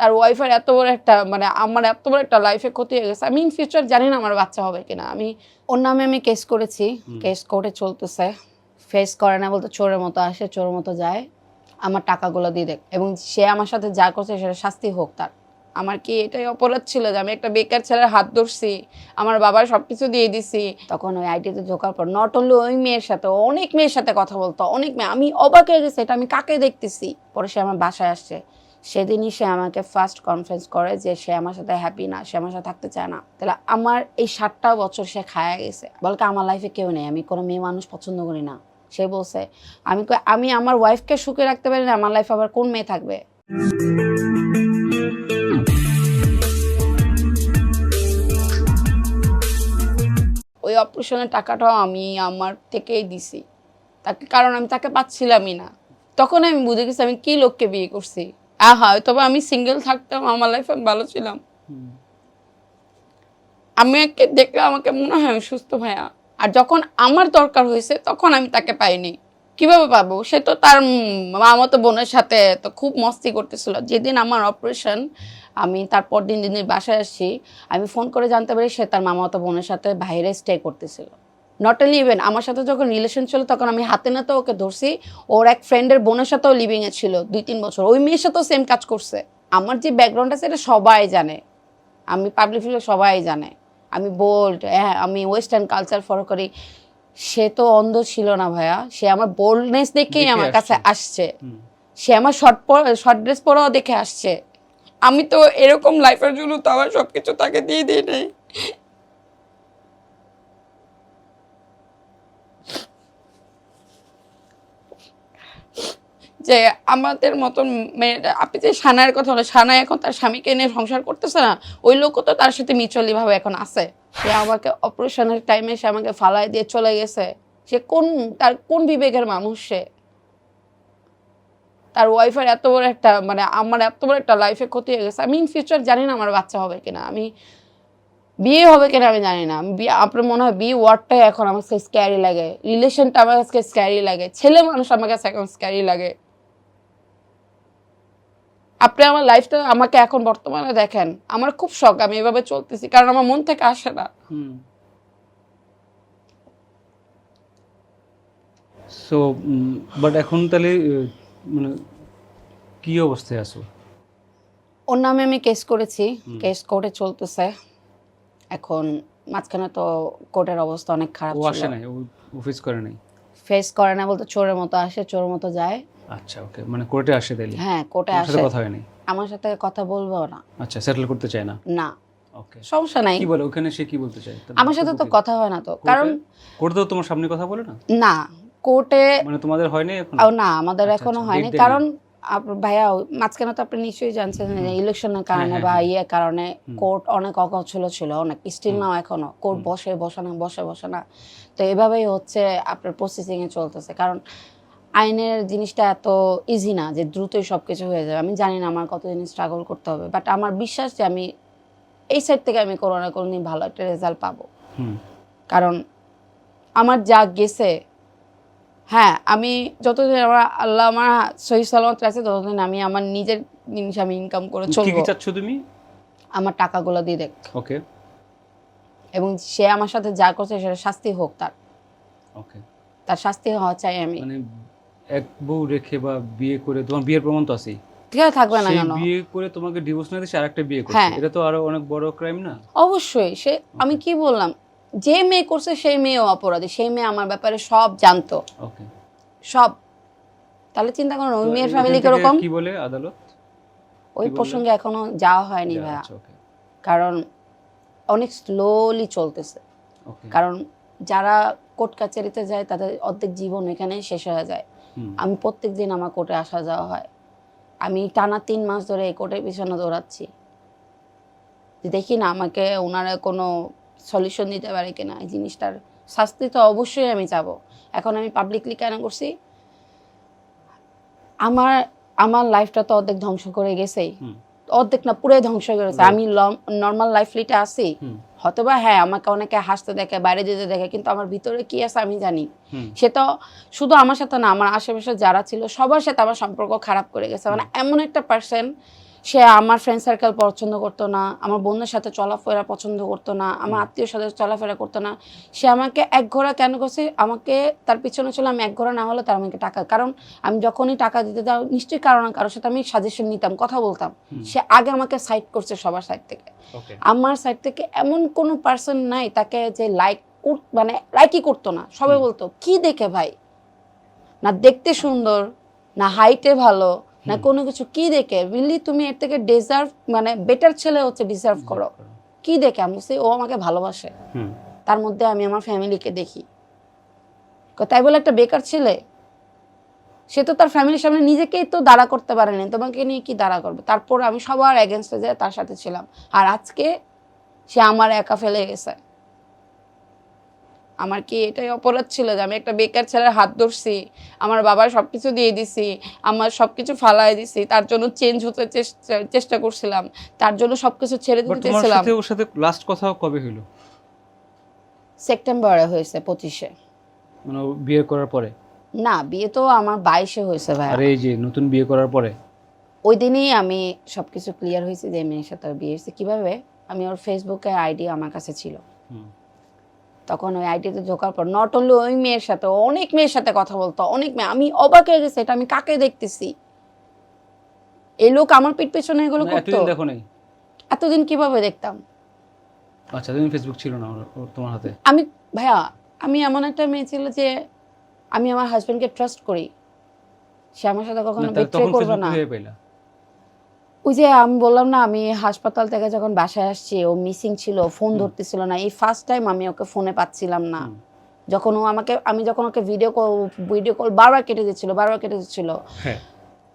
তার ওয়াইফের এত বড় একটা মানে আমার এত বড় একটা লাইফে ক্ষতি হয়ে গেছে। আমি ইন ফিউচার জানি না আমার বাচ্চা হবে কিনা। আমি ওর নামে আমি কেস করেছি, কেস কোর্টে চলতেছে। ফেস করে না বলতে চোরের মতো আসে, চোরের মতো যায়। আমার টাকাগুলো দিয়ে দেখ, এবং সে আমার সাথে যা করছে সেটা শাস্তি হোক তার। আমার কি এটাই অপরাধ ছিল যে আমি একটা বেকার ছেলের হাত ধরছি, আমার বাবার সবকিছু দিয়ে দিছি? তখন ওই আইটিতে ঢোকার পর নট অনলি ওই মেয়ের সাথে, অনেক মেয়ের সাথে কথা বলতো, অনেক মেয়ে। আমি অবাক হয়ে গেছি, এটা আমি কাকে দেখতেছি। পরে সে আমার বাসায় আসছে, সেদিনই সে আমাকে ফার্স্ট কনফারেন্স করে যে সে আমার সাথে হ্যাপি না, সে আমার সাথে থাকতে চায় না। তাহলে আমার এই 7টা বছর সে খায়া গেছে। বলকে আমার লাইফে কেউ নেই, আমি কোনো মেয়ে মানুষ পছন্দ করি না। সে বলছে আমি আমার ওয়াইফকে সুখে রাখতে পারি না, আমার লাইফে আবার কোন মেয়ে থাকবে? ওই অপারেশনের টাকাটাও আমি আমার থেকেই দিছি তাকে, কারণ আমি তাকে পাচ্ছিলামই না। তখন আমি বুঝে গেছি আমি কি লোককে বিয়ে করছি। তবে আমি সিঙ্গেল থাকতাম, আমার লাইফে ভালো ছিলাম। আমি একে দেখলে আমাকে মনে হয় আমি সুস্থ ভাইয়া। আর যখন আমার দরকার হয়েছে তখন আমি তাকে পাইনি। কিভাবে পাবো? সে তো তার মামাতো বোনের সাথে তো খুব মস্তি করতেছিল। যেদিন আমার অপারেশন, আমি তারপর দিন বাসায় আসছি, আমি ফোন করে জানতে পারি সে তার মামাতো বোনের সাথে বাইরে স্টে করতেছিল। নট অনলি ইভেন আমার সাথে যখন রিলেশন ছিল তখন আমি হাতে নাতে ওকে ধরছি। ওর এক ফ্রেন্ডের বোনের সাথেও লিভিংয়ে ছিল 2-3 বছর। ওই মেয়ের সাথেও সেম কাজ করছে। আমার যে ব্যাকগ্রাউন্ড আছে এটা সবাই জানে, আমি পাবলিক ফিল্ডে সবাই জানে। আমি বোল্ড, হ্যাঁ আমি ওয়েস্টার্ন কালচার ফলো করি। সে তো অন্ধ ছিল না ভাইয়া, সে আমার বোল্ডনেস দেখেই আমার কাছে আসছে। সে আমার শর্ট ড্রেস পরাও দেখে আসছে। আমি তো এরকম লাইফের জন্য তো আমার সবকিছু তাকে দিয়ে দিই নাই। যে আমাদের মতন মেয়েটা, আপনি যে সানায়ের কথা হলো, সানায় এখন তার স্বামীকে নিয়ে সংসার করতেছে না, ওই লোকও তো তার সাথে মিউচুয়ালি ভাবে এখন আছে। সে আমাকে অপারেশনের টাইমে সে আমাকে ফালাই দিয়ে চলে গেছে। সে তার কোন বিবেকের মানুষ? সে তার ওয়াইফের এত বড় একটা মানে আমার এত বড় একটা লাইফে ক্ষতি হয়ে গেছে। আমি ইন ফিউচার জানি না আমার বাচ্চা হবে কিনা, আমি বিয়ে হবে কিনা আমি জানি না। আপনার মনে হয় বিয়ে ওয়ার্ডটাই এখন আমার কাছে স্ক্যারি লাগে, রিলেশনটা আমার কাছে স্ক্যারি লাগে, ছেলে মানুষ আমার কাছে এখন স্ক্যারি লাগে। আপনি আমার লাইফটা আমাকে এখন বর্তমানে দেখেন, আমার খুব শখ আমি এভাবে চলতেছি, কারণ আমার মন থেকে আসে না। সো বাট এখন তাহলে মানে কি অবস্থায় আছো? ওর নামে আমি কেস করেছি, কেস কোর্টে চলতেছে এখন। মাঝখানে তো কোর্টের অবস্থা অনেক খারাপ ও ছিল। আসে নাই, ও অফিস করে নাই? ফেস করে না বলতে চোরের মতো আসে, চোরের মতো যায়। আচ্ছা, ওকে, মানে কোর্টে আসে তাইলে? হ্যাঁ কোর্টে আমার সাথে আসে, কথা হয় নাই? আমার সাথে কথা বলবো না। আচ্ছা, সেটেল করতে চায় না? না ওকে, সমস্যা নাই। কি বলে ওখানে, সে কি বলতে চায়? আমার সাথে তো কথা হয় না তো, কারণ কোর্টে তো তোমার সামনে কথা বলে না? না কোর্টে মানে তোমাদের হয়নি এখন? না আমাদের আচ্ছা, এখনো আচ্ছা, হয়নি, date কারণ ভাইয়া মাঝখানে তো আপনি নিশ্চয়ই জানছেন ইলেকশনের কারণে বা কারণে কোর্ট অনেক অগোছালো ছিল, অনেক স্টিল নাও এখনো কোর্ট বসে না। তো এভাবেই হচ্ছে আপনার প্রসেসিং এ চলতেছে, কারণ আইনের জিনিসটা এত ইজি না যে দ্রুতই সবকিছু হয়ে যাবে। আমি জানি না আমার কতদিন স্ট্রাগল করতে হবে, বাট আমার বিশ্বাস যে আমি এই সাইড থেকে আমি কোনো না কোনো দিন ভালো একটা রেজাল্ট পাবো। কারণ আমার যা গেছে, হ্যাঁ আমি যতদিন আল্লাহ আমার সহি সালামত রাখছে ততদিন আমি আমার নিজের জিনিস আমি ইনকাম করে কি চলবো। কি চাচ্ছ তুমি? আমার টাকাগুলো দিয়ে দেখ, ওকে, এবং সে আমার সাথে যা করছে সেটা শাস্তি হোক তার। ওকে, তার শাস্তি হওয়া চাই আমি। মানে এক বউ রেখে বা বিয়ে করে, তোমার বিয়ের প্রমাণ তো আছেই, ঠিক আছে থাকবে না সেই কেন? বিয়ে করে তোমাকে ডিভোর্স না দিয়ে আরেকটা বিয়ে করছে, হ্যাঁ এটা তো আরো অনেক বড় ক্রাইম না? অবশ্যই। সে আমি কি বললাম, যে মেয়ে করছে সেই মেয়েও অপরাধী। সেই মেয়ে আমার ব্যাপারে সব জানতো, ওকে, সব। তাহলে চিন্তা করুন ওই মেয়ের এখান ফ্যামিলি থেকে কিরকম। কি বলে আদালত? ওই প্রসঙ্গে এখনো যাওয়া হয়নি ভাইয়া, আচ্ছা, ওকে, কারণ অনেক স্লোলি চলতেছে। ওকে, কারণ যারা কোর্ট কাছারিতে যায় তাদের অর্ধেক জীবন এখানে শেষ হয়ে যায়। আমি প্রত্যেক দিন আমার কোর্টে আসা যাওয়া হয়। আমি টানা 3 মাস ধরে এই কোর্টের পিছনে দৌড়াচ্ছি, দেখি না আমাকে ওনারা কোনো সলিউশন দিতে পারে কিনা। এই জিনিসটার শাস্তি তো অবশ্যই আমি চাবো। এখন আমি পাবলিকলি কেন করছি, আমার লাইফটা তো অর্ধেক ধ্বংস করে গেছেই, অর্ধেক না পুরোই ধ্বংস করে গেছে। আমি নর্মাল লাইফ লিটে আছি, হয়তোবা হ্যাঁ আমাকে অনেকে হাসতে দেখে, বাইরে যেতে দেখে, কিন্তু আমার ভিতরে কি আছে আমি জানি। সে তো শুধু আমার সাথে না, আমার আশেপাশে যারা ছিল সবার সাথে আমার সম্পর্ক খারাপ করে গেছে। মানে এমন একটা পার্সন, সে আমার ফ্রেন্ড সার্কেল পছন্দ করতো না, আমার বোনের সাথে চলাফেরা পছন্দ করতো না, আমার আত্মীয়র সাথে চলাফেরা করতো না। সে আমাকে এক ঘোড়া কেন করছে, আমাকে তার পিছনে ছিল আমি এক ঘোড়া না হলে তার আমাকে টাকা, কারণ আমি যখনই টাকা দিতে যাও নিশ্চয়ই কারণ কারোর সাথে আমি সাজেশন নিতাম, কথা বলতাম। সে আগে আমাকে সাইড করছে সবার সাইড থেকে। আমার সাইড থেকে এমন কোনো পার্সন নাই তাকে যে মানে লাইকই করতো না। সবাই বলতো কি দেখে ভাই, না দেখতে সুন্দর, না হাইটে ভালো, না কোনো কিছু, কি দেখে রিলি তুমি এর থেকে ডিজার্ভ, মানে বেটার ছেলে হচ্ছে ডিজার্ভ করো, কি দেখে? আমি বলছি ও আমাকে ভালোবাসে, তার মধ্যে আমি আমার ফ্যামিলিকে দেখি। তাই বলে একটা বেকার ছেলে, সে তো তার ফ্যামিলির সামনে নিজেকেই তো দাঁড়া করতে পারেনি, তোমাকে নিয়ে কি দাঁড়া করবে? তারপর আমি সবার এগেনস্টে যে তার সাথে ছিলাম, আর আজকে সে আমার একা ফেলে গেছে। আমার কি এটাই অপরাধ ছিল যে আমি একটা বেকার ছেলের হাত ধরছি, আমার বাবার সবকিছু দিয়ে দিছি, আমার সবকিছু ফালাই দিছি, তার জন্য চেঞ্জ হতে চেষ্টা করছিলাম, তার জন্য সবকিছু ছেড়ে দিতে চেয়েছিলাম। ওর সাথে লাস্ট কথা কবে হলো? সেপ্টেম্বরে হয়েছে, 25-এ। মানে বিয়ে করার পরে? না, বিয়ে তো আমার 22-এ হয়েছে ভাই। আরে এই যে নতুন বিয়ে করার পরে? ওই দিনই আমি সবকিছু ক্লিয়ার হয়েছে যে মেয়ের সাথে বিয়ে হয়েছে। কিভাবে? আমি ওর ফেসবুকে আইডি আমার কাছে ছিল, তখন ওই আইডিতে ঢোকার পর নট অনলি ওই মেয়ের সাথে, অনেক মেয়ের সাথে কথা বলতো, অনেক মেয়ে। আমি অবাক হয়ে গেছি, এটা আমি কাকে দেখতেছি? এই লোক আমার পিঠ পেছনে এগুলো করতো। এতদিন দেখো নাই? এতদিন কিভাবে দেখতাম? আচ্ছা, তুমি ফেসবুক ছিল না তোমার হাতে? আমি ভাইয়া, আমি এমন একটা মেয়ে ছিল যে আমি আমার হাজবেন্ডকে ট্রাস্ট করি, সে আমার সাথে কখনো বিট্রে করবে না। ওই যে আমি বললাম না, আমি হাসপাতাল থেকে যখন বাসায় আসছি ও মিসিং ছিল, ফোন ধরতেছিল না, এই ফার্স্ট টাইম আমি ওকে ফোনে পাচ্ছিলাম না। যখন ও আমাকে, আমি যখন ওকে ভিডিও কল বারবার কেটে দিচ্ছিল,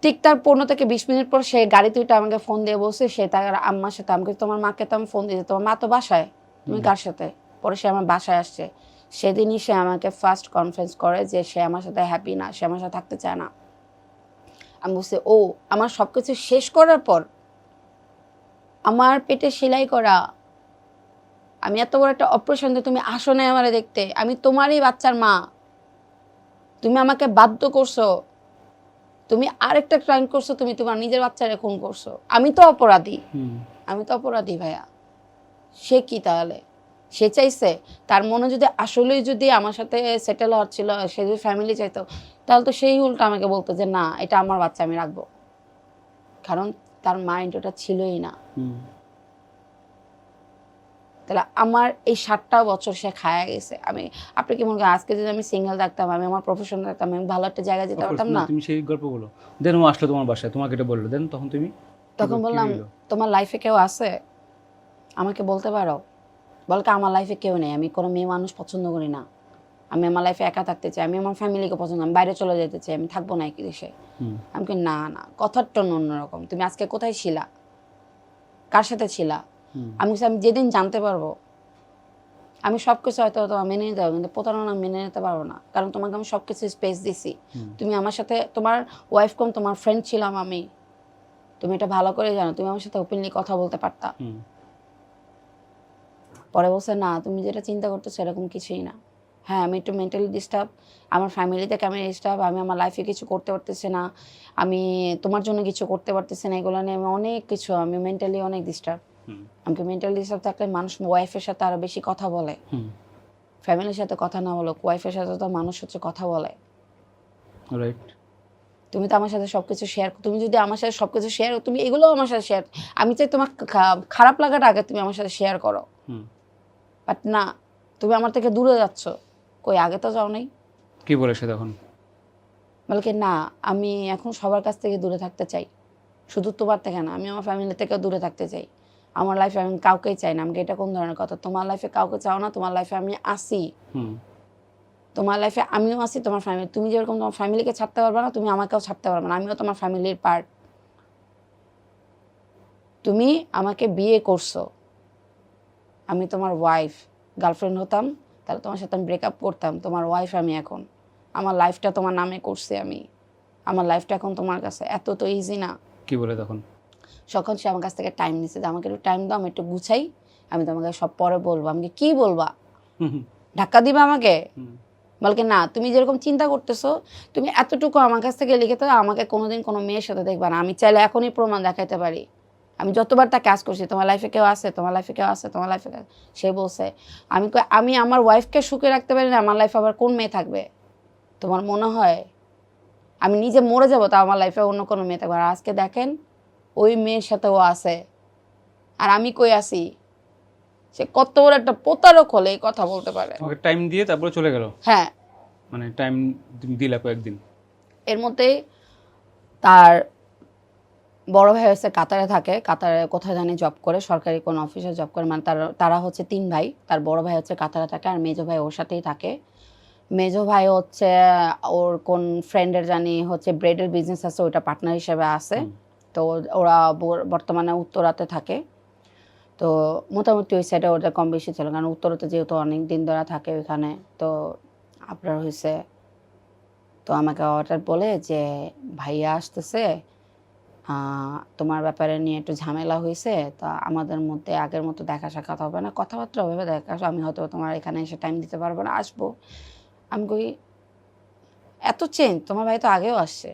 ঠিক তার 15 থেকে 20 মিনিট পর সে গাড়িতে উঠে আমাকে ফোন দিয়ে বলছে সে তার আম্মার সাথে, আমাকে তোমার মাকে তো আমি ফোন দিয়েছি, তোমার মা তো বাসায়, তুমি কার সাথে? পরে সে আমার বাসায় আসছে, সেদিনই সে আমাকে ফার্স্ট কনফারেন্স করে যে সে আমার সাথে হ্যাপি না, সে আমার সাথে থাকতে চায় না। আমি বলছি ও আমার সবকিছু শেষ করার পর, আমার পেটে সেলাই করা, আমি এত বড় একটা অপারেশন দিয়ে তুমি আসো না আমারে দেখতে, আমি তোমারই বাচ্চার মা, তুমি আমাকে বাধ্য করছো, তুমি আরেকটা ক্রাইম করছো, তুমি তোমার নিজের বাচ্চারে খুন করছো, আমি তো অপরাধী ভাইয়া। সে কি তাহলে? সে চাইছে, তার মনে যদি আসলেই যদি আমার সাথে সেটেল হওয়ার ছিল, সে যদি ফ্যামিলি চাইতো, তাহলে তো সেই উল্টা আমাকে বলতো যে না এটা আমার বাচ্চা, আমি রাখবো, কারণ তার মাইন্ড ওটা ছিলই না। তাহলে আমার এই 7টা বছর সে খায়া গেছে। আপনি কি মনে করেন আজকে যদি আমি সিঙ্গেল থাকতাম, আমি আমার প্রফেশন থাকতাম, আমি ভালো একটা জায়গায় যেতে পারতাম না? তুমি সেই গল্পগুলো দেন, ও আসলো তোমার বাসায়, তোমাকে এটা বললো, দেন তখন বললাম তোমার লাইফে কেউ আছে আমাকে বলতে পারো? বলকে আমার লাইফে কেউ নেই, আমি কোনো মেয়ে মানুষ পছন্দ করি না, আমি আমার লাইফে একা থাকতে চাই, আমি আমার ফ্যামিলিকে পছন্দ, আমি বাইরে চলে যেতে চাই, আমি থাকবো না একই দেশে। আমি না না, কথার টোন অন্যরকম। তুমি আজকে কোথায় ছিলা, কার সাথে ছিলা? আমি যেদিন জানতে পারবো, আমি সবকিছু হয়তো মেনে নিতে পারবো, কিন্তু প্রতারণা মেনে নিতে পারবো না, কারণ তোমাকে আমি সবকিছু স্পেস দিছি। তুমি আমার সাথে, তোমার ওয়াইফ কম, তোমার ফ্রেন্ড ছিলাম আমি, তুমি এটা ভালো করে জানো, তুমি আমার সাথে ওপেনলি কথা বলতে পারতা। পরে বলছে না তুমি যেটা চিন্তা করতেছো এরকম কিছুই না। হ্যাঁ আমি একটু মেন্টালি ডিস্টার্ব, আমার ফ্যামিলি থেকে আমি ডিস্টার্ব, আমি আমার লাইফে কিছু করতে পারতেছি না, আমি তোমার জন্য কিছু করতে পারতেছি না, এগুলো নিয়ে আমি অনেক কিছু, আমি মেন্টালি অনেক ডিস্টার্ব। আমাকে মেন্টালি ডিস্টার্ব থাকলে মানুষ ওয়াইফের সাথে আরো বেশি কথা বলে, ফ্যামিলির সাথে কথা না বলো, ওয়াইফের সাথে তো মানুষ হচ্ছে কথা বলে। তুমি তো আমার সাথে সবকিছু শেয়ার, তুমি যদি আমার সাথে সবকিছু শেয়ার, তুমি এগুলো আমার সাথে শেয়ার, আমি চাই তোমার খারাপ লাগাটা আগে তুমি আমার সাথে শেয়ার করো, বাট না, তুমি আমার থেকে দূরে যাচ্ছ। কই আগে তো যাও নাই? কি বলেছে তখন? বলকে না আমি এখন সবার কাছ থেকে দূরে থাকতে চাই, শুধু তোমার থেকে না, আমি আমার ফ্যামিলি থেকেও দূরে থাকতে চাই, আমার লাইফে আমি কাউকেই চাই না। আমাকে এটা কোন ধরনের কথা? তোমার লাইফে কাউকে চাও না, তোমার লাইফে আমি আসি, তোমার লাইফে আমিও আছি, তোমার ফ্যামিলি, তুমি যেরকম তোমার ফ্যামিলিকে ছাড়তে পারবে না, তুমি আমাকেও ছাড়তে পারবে না, আমিও তোমার ফ্যামিলির পার্ট। তুমি আমাকে বিয়ে করছো, আমি তোমার ওয়াইফ, গার্লফ্রেন্ড হতাম তাহলে তোমার সাথে আমি ব্রেকআপ করতাম, তোমার ওয়াইফ আমি এখন, আমার লাইফটা তোমার নামে করছি আমি, আমার লাইফটা এখন তোমার কাছে, এত তো ইজি না। কি বলে তখন? সখন সে আমার কাছ থেকে টাইম নিচ্ছে যে আমাকে একটু টাইম দাও, আমি একটু গুছাই, আমি তোমাকে সব পরে বলবো। আমাকে কি বলবা? ধাক্কা দিবা আমাকে? বলকে না তুমি যেরকম চিন্তা করতেছো, তুমি এতটুকু আমার কাছ থেকে লিখে তো আমাকে কোনোদিন কোনো মেয়ের সাথে দেখবা না, আমি চাইলে এখনই প্রমাণ দেখাইতে পারি, আমি যতবার তাকে কাজ করছি তোমার লাইফে কেউ আছে, তোমার লাইফে কেউ আছে, তোমার লাইফে সে বলছে আমি আমার ওয়াইফকে সুখে রাখতে পারি না, আমার লাইফে আবার কোন মেয়ে থাকবে? তোমার মনে হয় আমি নিজে মরে যাবো তা আমার লাইফে অন্য কোনো মেয়ে থাকবে? আর আজকে দেখেন ওই মেয়ের সাথে ও আছে, আর আমি কই আছি। সে কত বড় একটা প্রতারক হলে এই কথা বলতে পারে। তোমাকে টাইম দিয়ে তারপরে চলে গেল, হ্যাঁ, মানে টাইম দিলা কয়েকদিন। এর মধ্যেই তার বড় ভাই হচ্ছে কাতারে থাকে, কাতারে কোথায় জানি জব করে, সরকারি কোন অফিসে জব করে, মানে তারা হচ্ছে 3 ভাই। তার বড় ভাই হচ্ছে কাতারে থাকে আর মেজো ভাই ওর সাথেই থাকে। মেজো ভাই হচ্ছে ওর কোন ফ্রেন্ডের জানি হচ্ছে ব্রেডের বিজনেস আছে, ওইটা পার্টনার হিসেবে আছে। তো ওরা বর্তমানে উত্তরাতে থাকে। তো মোটামুটি ওই সাইডে ওদের কম বেশি ছিল, কারণ উত্তরাতে যেহেতু অনেক দিন ধরে থাকে ওইখানে। তো আপনার হয়েছে, তো আমাকে অর্ডার বলে যে ভাইয়া আসতেছে, তোমার ব্যাপারে নিয়ে একটু ঝামেলা হয়েছে, তা আমাদের মধ্যে আগের মতো দেখা সাক্ষাৎ হবে না, কথাবার্তা হবে, দেখা আমি হয়তো তোমার এখানে এসে টাইম দিতে পারবো না, আসবো। আমি কই এত চেঞ্জ, তোমার ভাই তো আগেও আসছে।